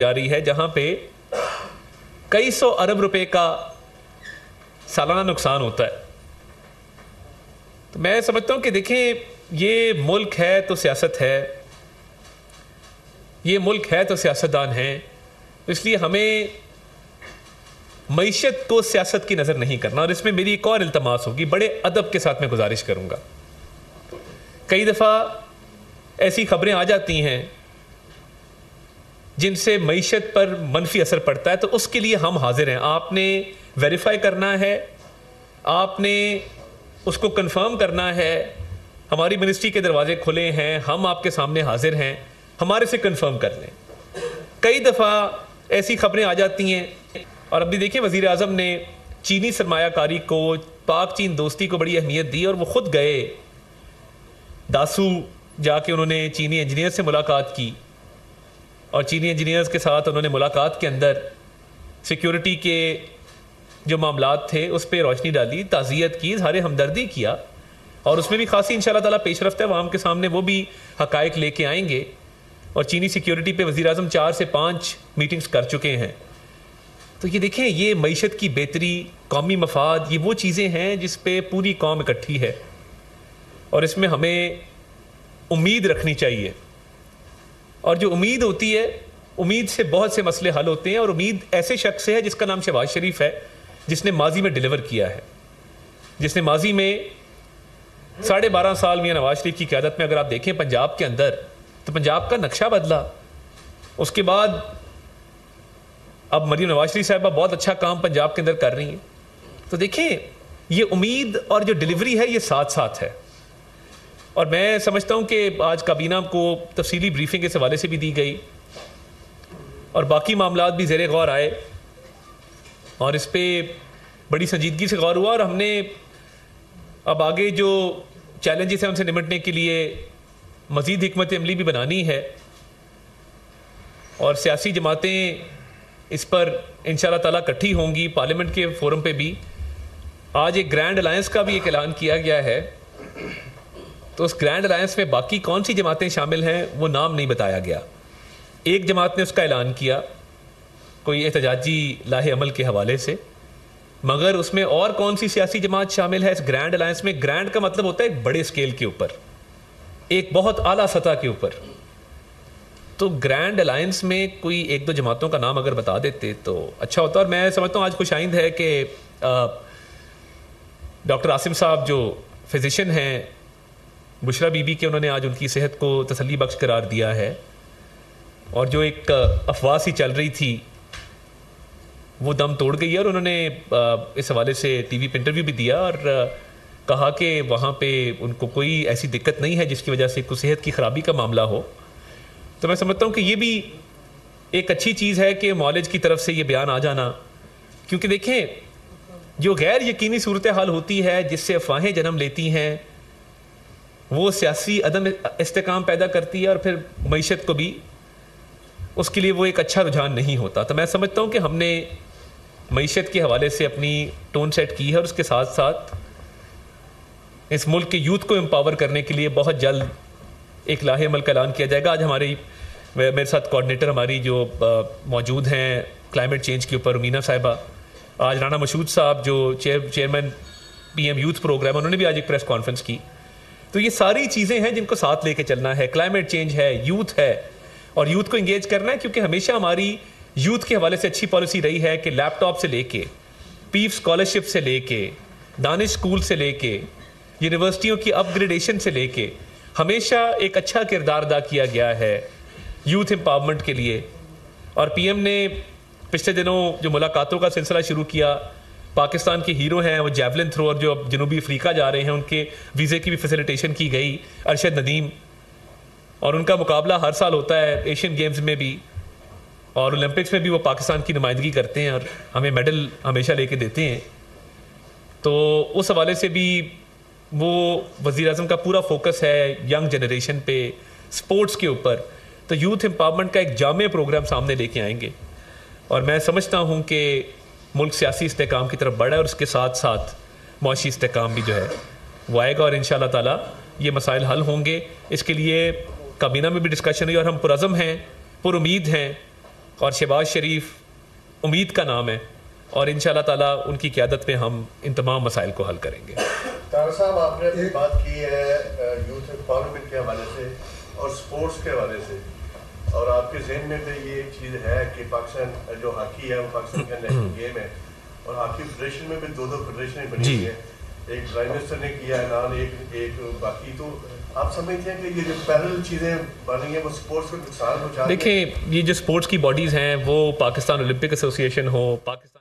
جا رہی ہے جہاں پہ کئی سو ارب روپے کا سالانہ نقصان ہوتا ہے. تو میں سمجھتا ہوں کہ دیکھیں یہ ملک ہے تو سیاست ہے, یہ ملک ہے تو سیاستدان ہیں, اس لیے ہمیں معیشت کو سیاست کی نظر نہیں کرنا. اور اس میں میری ایک اور التماس ہوگی, بڑے ادب کے ساتھ میں گزارش کروں گا. کئی دفعہ ایسی خبریں آ جاتی ہیں جن سے معیشت پر منفی اثر پڑتا ہے, تو اس کے لیے ہم حاضر ہیں. آپ نے ویریفائی کرنا ہے, آپ نے اس کو کنفرم کرنا ہے. ہماری منسٹری کے دروازے کھلے ہیں, ہم آپ کے سامنے حاضر ہیں, ہمارے سے کنفرم کر لیں. کئی دفعہ ایسی خبریں آ جاتی ہیں, اور اب بھی دیکھیں وزیر اعظم نے چینی سرمایہ کاری کو, پاک چین دوستی کو بڑی اہمیت دی, اور وہ خود گئے داسو جا کے انہوں نے چینی انجینئر سے ملاقات کی, اور چینی انجینئرز کے ساتھ انہوں نے ملاقات کے اندر سیکیورٹی کے جو معاملات تھے اس پہ روشنی ڈالی, تعزیت کی, اظہار ہمدردی کیا, اور اس میں بھی خاصی انشاءاللہ تعالیٰ پیش رفت ہے. عوام کے سامنے وہ بھی حقائق لے کے آئیں گے. اور چینی سیکیورٹی پہ وزیر اعظم 4 سے 5 میٹنگز کر چکے ہیں. تو یہ دیکھیں, یہ معیشت کی بہتری, قومی مفاد, یہ وہ چیزیں ہیں جس پہ پوری قوم اکٹھی ہے, اور اس میں ہمیں امید رکھنی چاہیے. اور جو امید ہوتی ہے, امید سے بہت سے مسئلے حل ہوتے ہیں. اور امید ایسے شخص سے ہے جس کا نام شہباز شریف ہے, جس نے ماضی میں ڈیلیور کیا ہے, جس نے ماضی میں 12.5 سال میاں نواز شریف کی قیادت میں اگر آپ دیکھیں پنجاب کے اندر, تو پنجاب کا نقشہ بدلا. اس کے بعد اب مریم نواز شریف صاحبہ بہت اچھا کام پنجاب کے اندر کر رہی ہیں. تو دیکھیں یہ امید اور جو ڈیلیوری ہے یہ ساتھ ساتھ ہے. اور میں سمجھتا ہوں کہ آج کابینہ کو تفصیلی بریفنگ اس حوالے سے بھی دی گئی, اور باقی معاملات بھی زیر غور آئے, اور اس پہ بڑی سنجیدگی سے غور ہوا. اور ہم نے اب آگے جو چیلنجز ہیں ان سے نمٹنے کے لیے مزید حکمت عملی بھی بنانی ہے, اور سیاسی جماعتیں اس پر انشاءاللہ تعالیٰ اکٹھی ہوں گی. پارلیمنٹ کے فورم پہ بھی آج ایک گرینڈ الائنس کا بھی ایک اعلان کیا گیا ہے, تو اس گرینڈ الائنس میں باقی کون سی جماعتیں شامل ہیں وہ نام نہیں بتایا گیا. ایک جماعت نے اس کا اعلان کیا کوئی احتجاجی لاہ عمل کے حوالے سے, مگر اس میں اور کون سی سیاسی جماعت شامل ہے اس گرینڈ الائنس میں؟ گرینڈ کا مطلب ہوتا ہے ایک بڑے اسکیل کے اوپر, ایک بہت اعلیٰ سطح کے اوپر. تو گرینڈ الائنس میں کوئی 1-2 جماعتوں کا نام اگر بتا دیتے تو اچھا ہوتا. اور میں سمجھتا ہوں آج خوش آئند ہے کہ ڈاکٹر عاصم صاحب جو فزیشین ہیں, بشرا بی بی کے, انہوں نے آج ان کی صحت کو تسلی بخش قرار دیا ہے. اور جو ایک افواہ سی چل رہی تھی وہ دم توڑ گئی ہے, اور انہوں نے اس حوالے سے ٹی وی پہ انٹرویو بھی دیا اور کہا کہ وہاں پہ ان کو کوئی ایسی دقت نہیں ہے جس کی وجہ سے کوئی صحت کی خرابی کا معاملہ ہو. تو میں سمجھتا ہوں کہ یہ بھی ایک اچھی چیز ہے کہ معالج کی طرف سے یہ بیان آ جانا, کیونکہ دیکھیں جو غیر یقینی صورتحال ہوتی ہے جس سے افواہیں جنم لیتی ہیں وہ سیاسی عدم استحکام پیدا کرتی ہے, اور پھر معیشت کو بھی اس کے لیے وہ ایک اچھا رجحان نہیں ہوتا. تو میں سمجھتا ہوں کہ ہم نے معیشت کے حوالے سے اپنی ٹون سیٹ کی ہے, اور اس کے ساتھ ساتھ اس ملک کے یوتھ کو امپاور کرنے کے لیے بہت جلد ایک لاہ عمل کا اعلان کیا جائے گا. آج ہماری میرے ساتھ کوآرڈینیٹر ہماری جو موجود ہیں کلائمیٹ چینج کے اوپر, امینا صاحبہ, آج رانا مشہود صاحب جو چیئرمین پی ایم یوتھ پروگرام, انہوں نے بھی آج ایک پریس کانفرنس کی. تو یہ ساری چیزیں ہیں جن کو ساتھ لے کے چلنا ہے. کلائمیٹ چینج ہے, یوتھ ہے, اور یوتھ کو انگیج کرنا ہے, کیونکہ ہمیشہ ہماری یوتھ کے حوالے سے اچھی پالیسی رہی ہے کہ لیپ ٹاپ سے لے کے, پیف اسکالرشپ سے لے کے, دانش اسکول سے لے کے, یونیورسٹیوں کی اپ گریڈیشن سے لے کے ہمیشہ ایک اچھا کردار ادا کیا گیا ہے یوتھ امپاورمنٹ کے لیے. اور پی ایم نے پچھلے دنوں جو ملاقاتوں کا سلسلہ شروع کیا, پاکستان کے ہیرو ہیں وہ جیولن تھرو جو اب جنوبی افریقہ جا رہے ہیں, ان کے ویزے کی بھی فیسیلیٹیشن کی گئی, ارشد ندیم, اور ان کا مقابلہ ہر سال ہوتا ہے ایشین گیمز میں بھی, اور اولمپکس میں بھی وہ پاکستان کی نمائندگی کرتے ہیں اور ہمیں میڈل ہمیشہ لے کے دیتے ہیں. تو اس حوالے سے بھی وہ وزیر اعظم کا پورا فوکس ہے ینگ جنریشن پہ, سپورٹس کے اوپر. تو یوتھ امپاورمنٹ کا ایک جامع پروگرام سامنے لے کے آئیں گے, اور میں سمجھتا ہوں کہ ملک سیاسی استحکام کی طرف بڑھا ہے, اور اس کے ساتھ ساتھ معاشی استحکام بھی جو ہے وہ آئے گا, اور انشاءاللہ تعالیٰ یہ مسائل حل ہوں گے. اس کے لیے کابینہ میں بھی ڈسکشن ہوئی, اور ہم پرعزم ہیں, پر امید ہیں اور شہباز شریف امید کا نام ہے، اور انشاءاللہ تعالیٰ ان کی قیادت میں ہم ان تمام مسائل کو حل کریں گے۔ طاہر صاحب، آپ نے ابھی بات کی ہے یوتھ امپاورمنٹ کے حوالے سے اور سپورٹس کے حوالے سے، اور آپ کے ذہن میں بھی یہ چیز ہے کہ پاکستان جو ہاکی ہے وہ پاکستان کا نیشنل گیم ہے، اور ہاکی فیڈریشن میں بھی 2 فیڈریشنیں بنی ہوئی ہیں، ایک پرائم منسٹر نے کیا ہے اعلان، ایک باقی، تو آپ سمجھتے ہیں کہ یہ جو پیرل چیزیں بن رہی ہیں وہ سپورٹس کو نقصان پہنچا رہی ہیں؟ دیکھیں، یہ جو سپورٹس کی باڈیز ہیں وہ پاکستان اولمپک ایسوسی ایشن ہو، پاکستان